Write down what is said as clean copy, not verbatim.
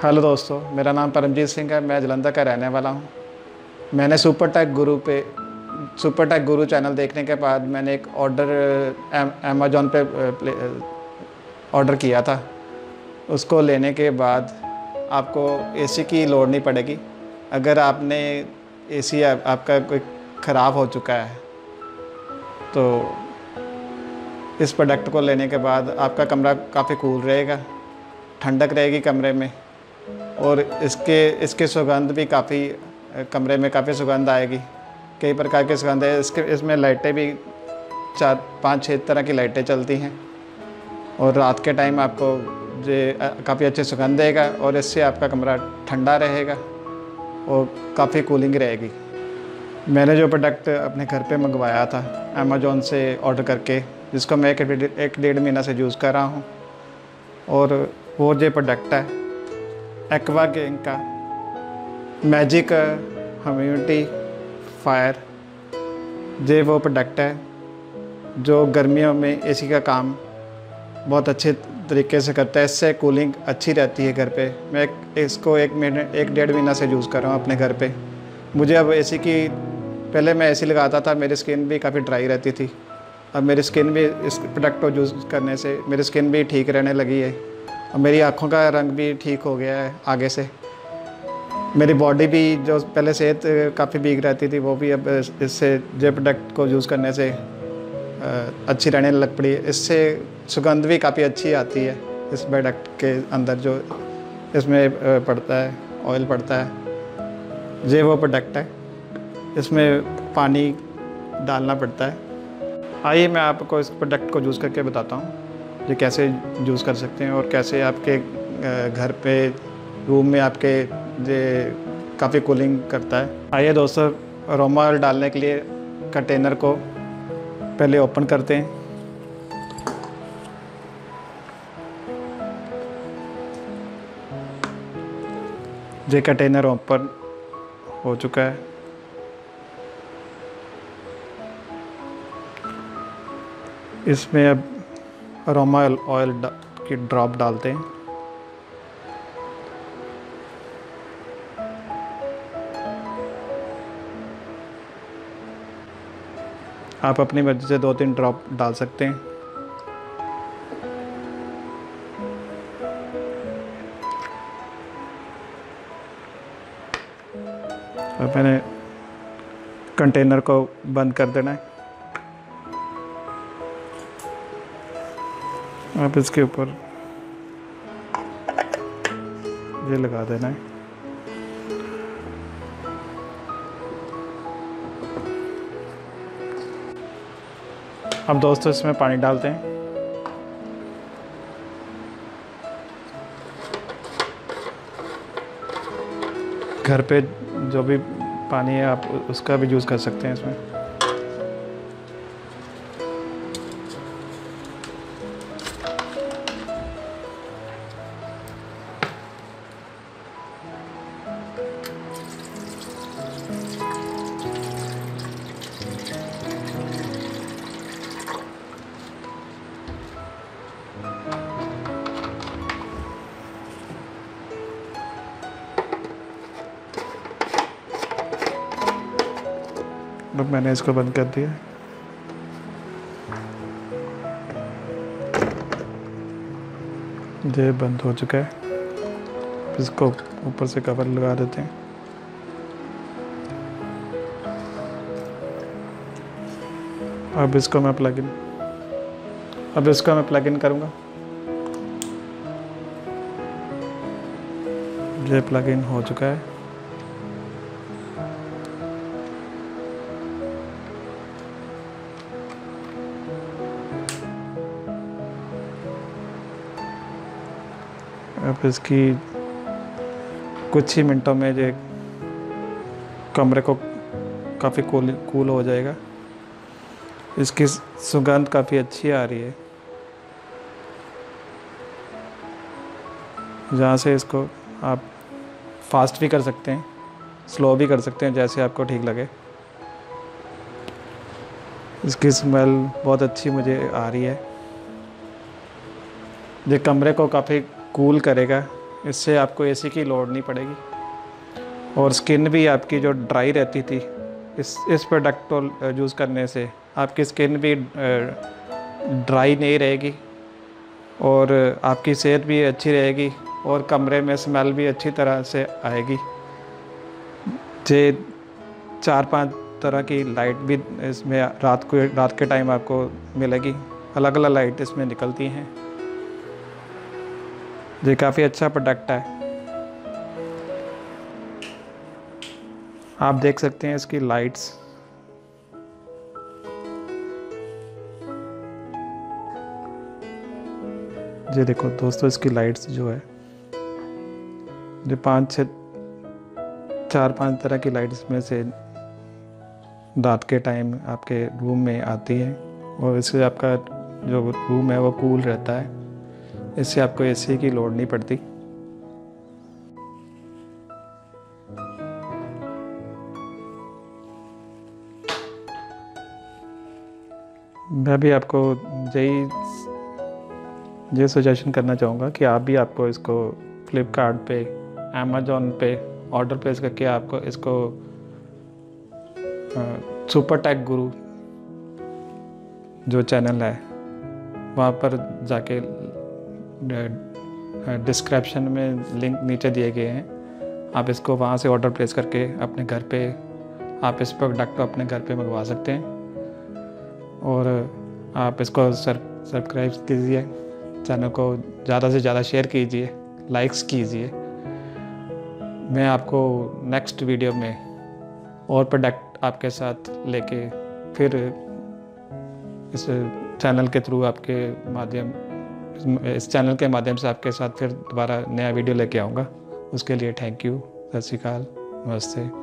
Hello दोस्तों, मेरा नाम परमजीत सिंह है। मैं जलंधर का रहने वाला हूँ। मैंने सुपर टेक गुरु चैनल देखने के बाद मैंने एक ऑर्डर अमेजोन पे ऑर्डर किया था। उसको लेने के बाद आपको एसी की लोड नहीं पड़ेगी। अगर आपने एसी आपका कोई ख़राब हो चुका है तो इस प्रोडक्ट को लेने के बाद आपका कमरा काफ़ी कूल रहेगा, ठंडक रहेगी कमरे में। और इसके सुगंध भी काफ़ी कमरे में काफ़ी सुगंध आएगी। कई प्रकार के सुगंध है इसमें लाइटें भी 4-5-6 तरह की लाइटें चलती हैं और रात के टाइम आपको काफ़ी अच्छे सुगंध देगा और इससे आपका कमरा ठंडा रहेगा और काफ़ी कूलिंग रहेगी। मैंने जो प्रोडक्ट अपने घर पे मंगवाया था अमेजोन से ऑर्डर करके, जिसको मैं एक डेढ़ महीना से यूज़ कर रहा हूँ, और वो जो प्रोडक्ट है एक्वा गैंग का मैजिक ह्यूमिडिटी फायर, ये वो प्रोडक्ट है जो गर्मियों में एसी का काम बहुत अच्छे तरीके से करता है। इससे कूलिंग अच्छी रहती है घर पे। मैं इसको एक डेढ़ महीना से यूज़ कर रहा हूँ अपने घर पे। मुझे अब पहले मैं एसी लगाता था, मेरी स्किन भी काफ़ी ड्राई रहती थी। अब मेरी स्किन भी इस प्रोडक्ट को यूज़ करने से मेरी स्किन भी ठीक रहने लगी है और मेरी आँखों का रंग भी ठीक हो गया है आगे से। मेरी बॉडी भी जो पहले सेहत काफ़ी वीक रहती थी, वो भी अब इससे जो प्रोडक्ट को यूज़ करने से अच्छी रहने लग पड़ी। इससे सुगंध भी काफ़ी अच्छी आती है। इस प्रोडक्ट के अंदर जो इसमें पड़ता है, ऑयल पड़ता है, ये वो प्रोडक्ट है। इसमें पानी डालना पड़ता है। आइए मैं आपको इस प्रोडक्ट को यूज़ करके बताता हूँ ये कैसे यूज़ कर सकते हैं और कैसे आपके घर पे रूम में आपके ये काफ़ी कूलिंग करता है। आइए दोस्तों, अरोमा ऑयल डालने के लिए कंटेनर को पहले ओपन करते हैं। ये कंटेनर ओपन हो चुका है। इसमें अब अरोमा ऑयल की ड्रॉप डालते हैं। आप अपनी मर्ज़ी से 2-3 ड्रॉप डाल सकते हैं। अब मैंने कंटेनर को बंद कर देना है। आप इसके ऊपर ये लगा देना है। अब दोस्तों इसमें पानी डालते हैं। घर पे जो भी पानी है आप उसका भी यूज़ कर सकते हैं इसमें। अब मैंने इसको बंद कर दिया। ये बंद हो चुका है। इसको ऊपर से कवर लगा देते हैं। अब इसको मैं प्लग इन करूँगा। ये प्लग इन हो चुका है। अब इसकी कुछ ही मिनटों में ये कमरे को काफ़ी कूल हो जाएगा। इसकी सुगंध काफ़ी अच्छी आ रही है। जहाँ से इसको आप फास्ट भी कर सकते हैं, स्लो भी कर सकते हैं, जैसे आपको ठीक लगे। इसकी स्मेल बहुत अच्छी मुझे आ रही है। ये कमरे को काफ़ी कूल करेगा इससे आपको एसी की लोड नहीं पड़ेगी और स्किन भी आपकी जो ड्राई रहती थी इस प्रोडक्ट को यूज़ करने से आपकी स्किन भी ड्राई नहीं रहेगी और आपकी सेहत भी अच्छी रहेगी और कमरे में स्मेल भी अच्छी तरह से आएगी। जे 4-5 तरह की लाइट भी इसमें रात के टाइम आपको मिलेगी, अलग अलग लाइट इसमें निकलती हैं। ये काफ़ी अच्छा प्रोडक्ट है। आप देख सकते हैं इसकी लाइट्स। ये देखो दोस्तों, इसकी लाइट्स जो है जो 4-5 तरह की लाइट्स में से रात के टाइम आपके रूम में आती है और इससे आपका जो रूम है वो कूल रहता है। इससे आपको एसी की लोड नहीं पड़ती। मैं भी आपको ये सजेशन करना चाहूँगा कि आप भी आपको इसको फ्लिपकार्ट पे, अमेज़ॉन पे ऑर्डर प्लेस करके आपको इसको सुपर टेक गुरु जो चैनल है वहाँ पर जाके डिस्क्रिप्शन में लिंक नीचे दिए गए हैं। आप इसको वहाँ से ऑर्डर प्लेस करके अपने घर पे आप इस प्रोडक्ट को अपने घर पे मंगवा सकते हैं और आप इसको सब्सक्राइब कीजिए, चैनल को ज़्यादा से ज़्यादा शेयर कीजिए, लाइक्स कीजिए। मैं आपको नेक्स्ट वीडियो में और प्रोडक्ट आपके साथ लेके फिर इस चैनल के थ्रू इस चैनल के माध्यम से आपके साथ फिर दोबारा नया वीडियो लेके आऊँगा। उसके लिए थैंक यू। सत श्री अकाल, नमस्ते।